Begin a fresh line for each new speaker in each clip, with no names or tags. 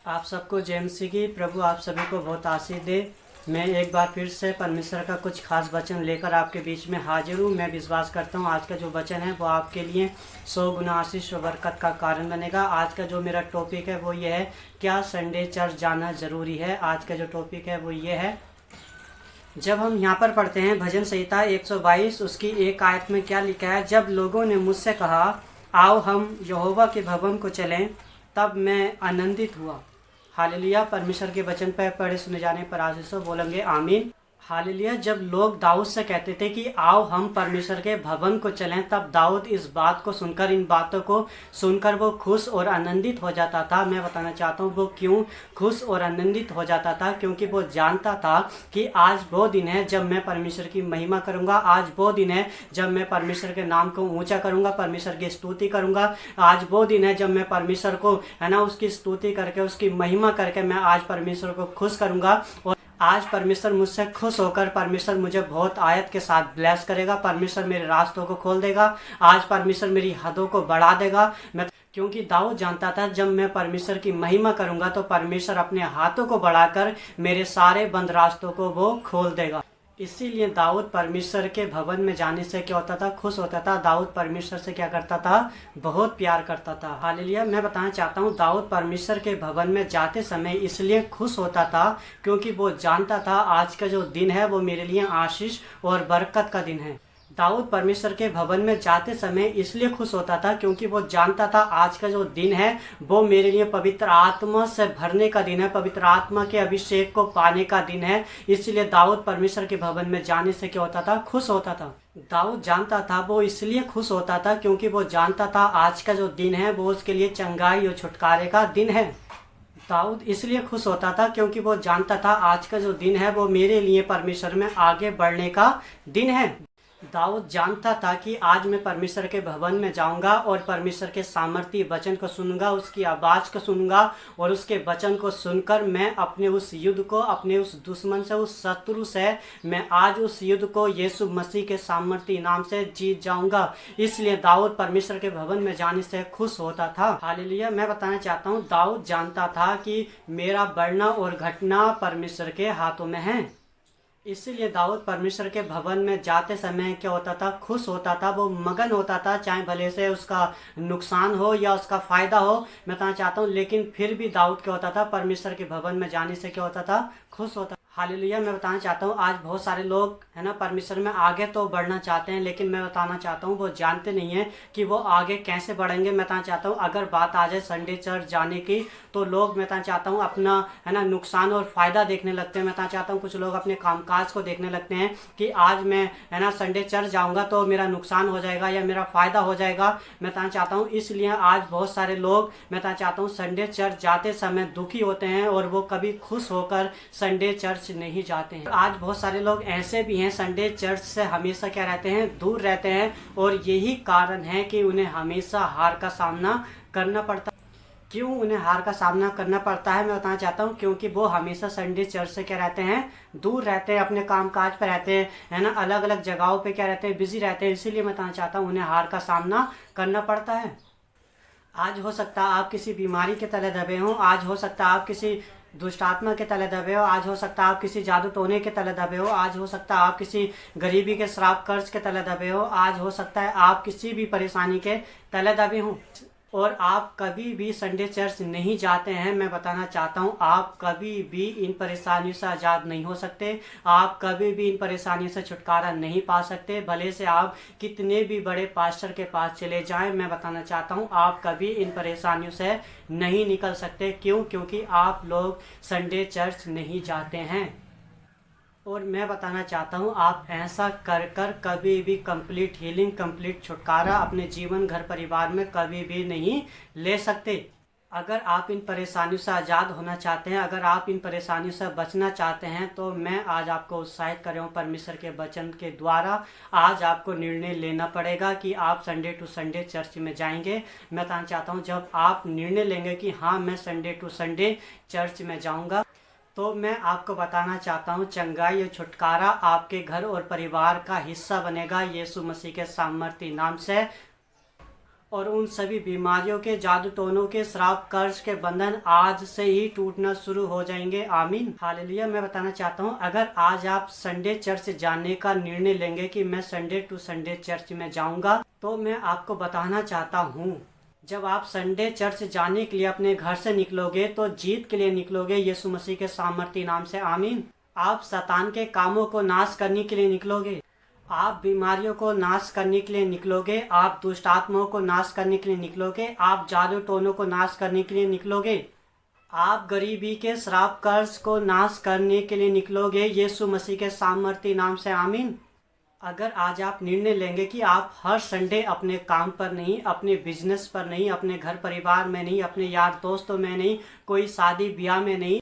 आप सबको जय मसीह की। प्रभु आप सभी को बहुत आशीष दे। मैं एक बार फिर से परमेश्वर का कुछ खास वचन लेकर आपके बीच में हाजिर हूँ। मैं विश्वास करता हूँ आज का जो वचन है वो आपके लिए 100 गुना आशीष और बरकत का कारण बनेगा। आज का जो मेरा टॉपिक है वो ये है, क्या संडे चर्च जाना ज़रूरी है। आज का जो टॉपिक है वो ये है। जब हम यहाँ पर पढ़ते हैं भजन संहिता 122 उसकी एक आयत में क्या लिखा है, जब लोगों ने मुझसे कहा आओ हम यहोवा के भवन को चलें, तब मैं आनंदित हुआ। हालेलुया। परमेश्वर के वचन पर पढ़े सुने जाने पर आशीष हो, बोलेंगे आमीन। हालेलुया। जब लोग दाऊद से कहते थे कि आओ हम परमेश्वर के भवन को चलें, तब दाऊद इस बात को सुनकर, इन बातों को सुनकर वो खुश और आनंदित हो जाता था। मैं बताना चाहता हूँ वो क्यों खुश और आनंदित हो जाता था, क्योंकि वो जानता था कि आज वो दिन है जब मैं परमेश्वर की महिमा करूँगा। आज वो दिन है जब मैं परमेश्वर के नाम को ऊंचा करूँगा, परमेश्वर की स्तुति करूँगा। आज वो दिन है जब मैं परमेश्वर को उसकी स्तुति करके, उसकी महिमा करके मैं आज परमेश्वर को खुश करूँगा। और आज परमेश्वर मुझसे खुश होकर परमेश्वर मुझे बहुत आयत के साथ ब्लेस करेगा। परमेश्वर मेरे रास्तों को खोल देगा। आज परमेश्वर मेरी हदों को बढ़ा देगा। क्योंकि दाऊद जानता था जब मैं परमेश्वर की महिमा करूंगा तो परमेश्वर अपने हाथों को बढ़ाकर मेरे सारे बंद रास्तों को वो खोल देगा। इसीलिए दाऊद परमेश्वर के भवन में जाने से क्या होता था, खुश होता था। दाऊद परमेश्वर से क्या करता था, बहुत प्यार करता था। हालेलुया। मैं बताना चाहता हूँ दाऊद परमेश्वर के भवन में जाते समय इसलिए खुश होता था क्योंकि वो जानता था आज का जो दिन है वो मेरे लिए आशीष और बरकत का दिन है। दाऊद परमेश्वर के भवन में जाते समय इसलिए खुश होता था क्योंकि वो जानता था आज का जो दिन है वो मेरे लिए पवित्र आत्मा से भरने का दिन है, पवित्र आत्मा के अभिषेक को पाने का दिन है। इसलिए दाऊद परमेश्वर के भवन में जाने से क्या होता था, खुश होता था। दाऊद जानता था वो इसलिए खुश होता था क्योंकि वो जानता था आज का जो दिन है वो उसके लिए चंगाई और छुटकारे का दिन है। दाऊद इसलिए खुश होता था क्योंकि वो जानता था आज का जो दिन है वो मेरे लिए परमेश्वर में आगे बढ़ने का दिन है। दाऊद जानता था कि आज मैं परमेश्वर के भवन में जाऊंगा और परमेश्वर के सामर्थी वचन को सुनूंगा, उसकी आवाज़ को सुनूंगा और उसके वचन को सुनकर मैं अपने उस युद्ध को, अपने उस दुश्मन से, उस शत्रु से, मैं आज उस युद्ध को यीशु मसीह के सामर्थी नाम से जीत जाऊंगा। इसलिए दाऊद परमेश्वर के भवन में जाने से खुश होता था। हालेलुया। मैं बताना चाहता हूँ दाऊद जानता था कि मेरा बढ़ना और घटना परमेश्वर के हाथों में है। इसीलिए दाऊद परमेश्वर के भवन में जाते समय क्या होता था, खुश होता था, वो मगन होता था। चाहे भले से उसका नुकसान हो या उसका फ़ायदा हो, मैं बताना चाहता हूँ, लेकिन फिर भी दाऊद क्या होता था, परमेश्वर के भवन में जाने से क्या होता था, खुश होता। हालेलुया। मैं बताना चाहता हूँ आज बहुत सारे लोग परमेश्वर में आगे तो बढ़ना चाहते हैं, लेकिन मैं बताना चाहता हूँ वो जानते नहीं हैं कि वो आगे कैसे बढ़ेंगे। मैं बताना चाहता हूँ अगर बात आ जाए संडे चर्च जाने की तो लोग, मैं बताना चाहता हूँ, अपना नुकसान और फ़ायदा देखने लगते हैं। मैं बताना चाहता हूँ कुछ लोग अपने कामकाज को देखने लगते हैं कि आज मैं संडे चर्च जाऊँगा तो मेरा नुकसान हो जाएगा या मेरा फ़ायदा हो जाएगा। मैं बताना चाहता हूँ इसलिए आज बहुत सारे लोग, मैं बताना चाहता हूँ, संडे चर्च जाते समय दुखी होते हैं और वो कभी खुश होकर संडे चर्च नहीं जाते हैं। आज बहुत सारे लोग ऐसे भी हैं संडे चर्च से हमेशा क्या रहते हैं, दूर रहते हैं, और यही कारण है कि उन्हें हमेशा हार का सामना करना पड़ता है। क्यों उन्हें हार का सामना करना पड़ता है मैं बताना चाहता हूँ, क्योंकि वो हमेशा संडे चर्च से क्या रहते हैं, दूर रहते हैं, अपने कामकाज पर रहते हैं, अलग अलग जगहों पे क्या रहते हैं, बिजी रहते हैं। इसीलिए मैं बताना चाहता हूँ उन्हें हार का सामना करना पड़ता है। आज हो सकता है आप किसी बीमारी के तले दबे हों, आज हो सकता है आप किसी दुष्ट आत्मा के तले दबे हो, आज हो सकता है आप किसी जादू टोने के तले दबे हो, आज हो सकता है आप किसी गरीबी के श्राप कर्ज के तले दबे हो, आज हो सकता है आप किसी भी परेशानी के तले दबे हो और आप कभी भी संडे चर्च नहीं जाते हैं। मैं बताना चाहता हूँ आप कभी भी इन परेशानियों से आज़ाद नहीं हो सकते, आप कभी भी इन परेशानियों से छुटकारा नहीं पा सकते। भले से आप कितने भी बड़े पास्टर के पास चले जाएं, मैं बताना चाहता हूँ आप कभी इन परेशानियों से नहीं निकल सकते। क्यों? क्योंकि आप लोग संडे चर्च नहीं जाते हैं। और मैं बताना चाहता हूँ आप ऐसा कर कर कभी भी कंप्लीट हीलिंग, कंप्लीट छुटकारा अपने जीवन, घर, परिवार में कभी भी नहीं ले सकते। अगर आप इन परेशानियों से आज़ाद होना चाहते हैं, अगर आप इन परेशानियों से बचना चाहते हैं, तो मैं आज आपको उत्साहित कर रहा हूँ परमेश्वर के वचन के द्वारा। आज आपको निर्णय लेना पड़ेगा कि आप संडे टू संडे चर्च में जाएंगे। मैं बताना चाहता हूँ जब आप निर्णय लेंगे कि हाँ मैं संडे टू संडे चर्च में जाऊँगा, तो मैं आपको बताना चाहता हूँ चंगाई और छुटकारा आपके घर और परिवार का हिस्सा बनेगा यीशु मसीह के सामर्थी नाम से। और उन सभी बीमारियों के, जादू टोनों के, श्राप, कर्ज के बंधन आज से ही टूटना शुरू हो जाएंगे। आमीन, हालेलुया। मैं बताना चाहता हूँ, अगर आज आप संडे चर्च जाने का निर्णय लेंगे कि मैं संडे टू संडे चर्च में जाऊंगा, तो मैं आपको बताना चाहता हूँ, जब आप संडे चर्च जाने के लिए अपने घर से निकलोगे तो जीत के लिए निकलोगे, यीशु मसीह के सामर्थी नाम से। आमीन। आप शैतान के कामों को नाश करने के लिए निकलोगे, आप बीमारियों को नाश करने के लिए निकलोगे, आप दुष्ट आत्माओं को नाश करने के लिए निकलोगे, आप जादू टोनों को नाश करने के लिए निकलोगे, आप गरीबी के श्राप, कर्ज को नाश करने के लिए निकलोगे, यीशु मसीह के सामर्थी नाम से। आमीन। अगर आज आप निर्णय लेंगे कि आप हर संडे अपने काम पर नहीं, अपने बिजनेस पर नहीं, अपने घर परिवार में नहीं, अपने यार दोस्तों में नहीं, कोई शादी ब्याह में नहीं,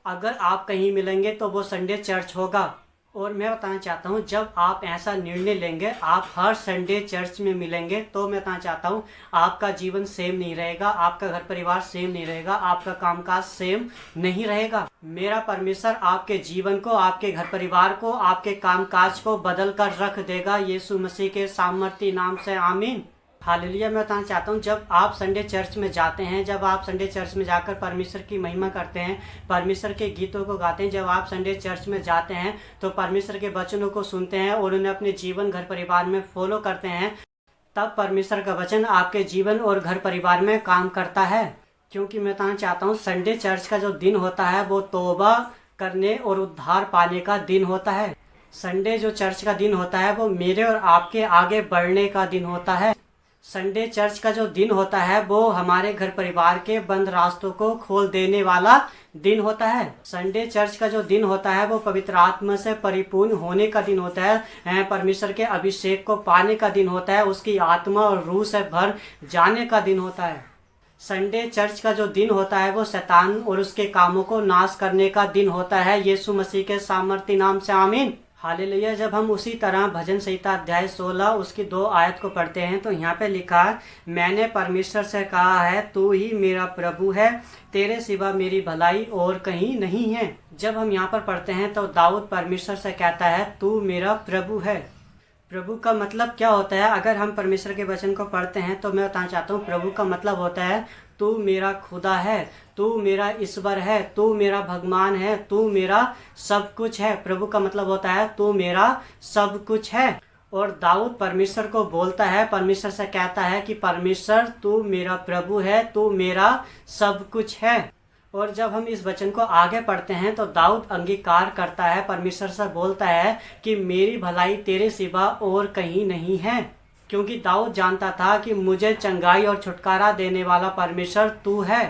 अगर आप कहीं मिलेंगे तो वो संडे चर्च होगा। और मैं बताना चाहता हूँ, जब आप ऐसा निर्णय लेंगे, आप हर संडे चर्च में मिलेंगे, तो मैं बताना चाहता हूँ आपका जीवन सेम नहीं रहेगा, आपका घर परिवार सेम नहीं रहेगा, आपका कामकाज सेम नहीं रहेगा। मेरा परमेश्वर आपके जीवन को, आपके घर परिवार को, आपके कामकाज को बदल कर रख देगा, यीशु मसीह के सामर्थी नाम से। आमीन, हालेलुया। मैं बताना चाहता हूँ, जब आप संडे चर्च में जाते हैं, जब आप संडे चर्च में जाकर परमेश्वर की महिमा करते हैं, परमेश्वर के गीतों को गाते हैं, जब आप संडे चर्च में जाते हैं तो परमेश्वर के वचनों को सुनते हैं और उन्हें अपने जीवन, घर परिवार में फॉलो करते हैं, तब परमेश्वर का वचन आपके जीवन और घर परिवार में काम करता है। क्योंकि मैं बताना चाहता हूँ, संडे चर्च का जो दिन होता है वो तौबा करने और उद्धार पाने का दिन होता है। संडे जो चर्च का दिन होता है वो मेरे और आपके आगे बढ़ने का दिन होता है। संडे चर्च का जो दिन होता है वो हमारे घर परिवार के बंद रास्तों को खोल देने वाला दिन होता है। संडे चर्च का जो दिन होता है वो पवित्र आत्मा से परिपूर्ण होने का दिन होता है, परमेश्वर के अभिषेक को पाने का दिन होता है, उसकी आत्मा और रूह से भर जाने का दिन होता है। संडे चर्च का जो दिन होता है वो शैतान और उसके कामों को नाश करने का दिन होता है, यीशु मसीह के सामर्थी नाम से। आमीन, हालेलुया। जब हम उसी तरह भजन संहिता अध्याय 16 उसकी 2 आयत को पढ़ते हैं तो यहाँ पे लिखा है, मैंने परमेश्वर से कहा है तू ही मेरा प्रभु है, तेरे सिवा मेरी भलाई और कहीं नहीं है। जब हम यहाँ पर पढ़ते हैं तो दाऊद परमेश्वर से कहता है तू मेरा प्रभु है। प्रभु का मतलब क्या होता है? अगर हम परमेश्वर के वचन को पढ़ते हैं तो मैं बताना चाहता हूँ, प्रभु का मतलब होता है तू मेरा खुदा है, तू मेरा ईश्वर है, तू मेरा भगवान है, तू मेरा सब कुछ है। प्रभु का मतलब होता है तू मेरा सब कुछ है। और दाऊद परमेश्वर को बोलता है, परमेश्वर से कहता है कि परमेश्वर तू मेरा प्रभु है, तू मेरा सब कुछ है। और जब हम इस वचन को आगे पढ़ते हैं तो दाऊद अंगीकार करता है, परमेश्वर से बोलता है कि मेरी भलाई तेरे सिवा और कहीं नहीं है। क्योंकि दाऊद जानता था कि मुझे चंगाई और छुटकारा देने वाला परमेश्वर तू है।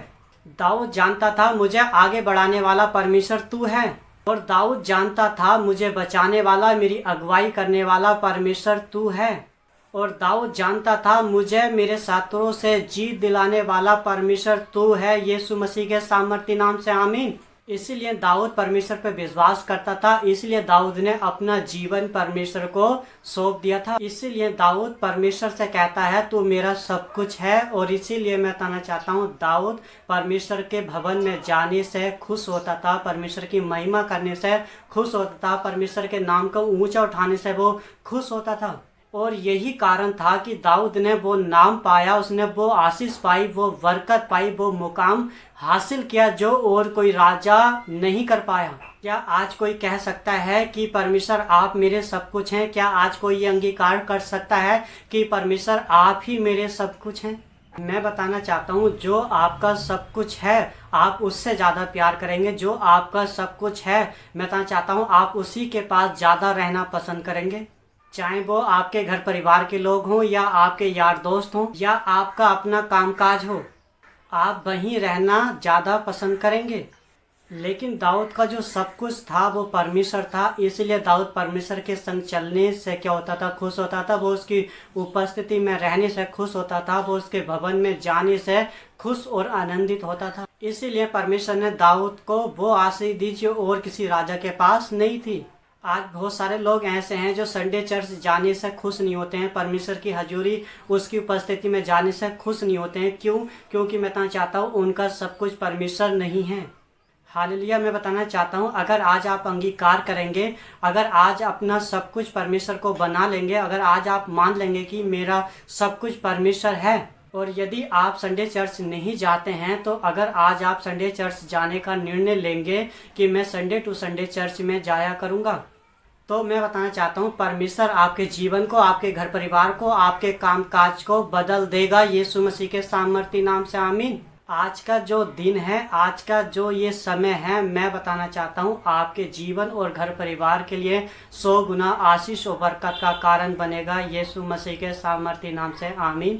दाऊद जानता था मुझे आगे बढ़ाने वाला परमेश्वर तू है। और दाऊद जानता था मुझे बचाने वाला, मेरी अगुवाई करने वाला परमेश्वर तू है। और दाऊद जानता था मुझे मेरे शत्रुओं से जीत दिलाने वाला परमेश्वर तू है, यीशु मसीह के सामर्थी नाम से। आमीन। इसीलिए दाऊद परमेश्वर पर विश्वास करता था, इसलिए दाऊद ने अपना जीवन परमेश्वर को सौंप दिया था। इसीलिए दाऊद परमेश्वर से कहता है तू मेरा सब कुछ है। और इसीलिए मैं बताना चाहता हूँ, दाऊद परमेश्वर के भवन में जाने से खुश होता था, परमेश्वर की महिमा करने से खुश होता था, परमेश्वर के नाम को ऊंचा उठाने से वो खुश होता था। और यही कारण था कि दाऊद ने वो नाम पाया, उसने वो आशीष पाई, वो बरकत पाई, वो मुकाम हासिल किया जो और कोई राजा नहीं कर पाया। क्या आज कोई कह सकता है कि परमेश्वर आप मेरे सब कुछ हैं? क्या आज कोई ये अंगीकार कर सकता है कि परमेश्वर आप ही मेरे सब कुछ हैं? मैं बताना चाहता हूँ, जो आपका सब कुछ है आप उससे ज़्यादा प्यार करेंगे। जो आपका सब कुछ है, मैं बताना चाहता हूँ, आप उसी के पास ज़्यादा रहना पसंद करेंगे। चाहे वो आपके घर परिवार के लोग हों या आपके यार दोस्त हों या आपका अपना कामकाज हो, आप वहीं रहना ज़्यादा पसंद करेंगे। लेकिन दाऊद का जो सब कुछ था वो परमेश्वर था, इसलिए दाऊद परमेश्वर के संग चलने से क्या होता था? खुश होता था। वो उसकी उपस्थिति में रहने से खुश होता था, वो उसके भवन में जाने से खुश और आनंदित होता था। इसीलिए परमेश्वर ने दाऊद को वो आशीष दी जो और किसी राजा के पास नहीं थी। आज बहुत सारे लोग ऐसे हैं जो संडे चर्च जाने से खुश नहीं होते हैं, परमेश्वर की हजूरी, उसकी उपस्थिति में जाने से खुश नहीं होते हैं। क्यों? क्योंकि मैं बताना चाहता हूँ, उनका सब कुछ परमेश्वर नहीं है। हालेलुया। मैं बताना चाहता हूँ, अगर आज आप अंगीकार करेंगे, अगर आज अपना सब कुछ परमेश्वर को बना लेंगे, अगर आज आप मान लेंगे कि मेरा सब कुछ परमेश्वर है, और यदि आप संडे चर्च नहीं जाते हैं तो अगर आज आप संडे चर्च जाने का निर्णय लेंगे कि मैं संडे टू संडे चर्च में जाया करूँगा, तो मैं बताना चाहता हूँ परमेश्वर आपके जीवन को, आपके घर परिवार को, आपके कामकाज को बदल देगा यीशु मसीह के सामर्थी नाम से, आमीन। आज का जो दिन है, आज का जो ये समय है, मैं बताना चाहता हूँ आपके जीवन और घर परिवार के लिए 100 गुना आशीष और बरकत का कारण बनेगा यीशु मसीह के सामर्थी नाम से, आमीन।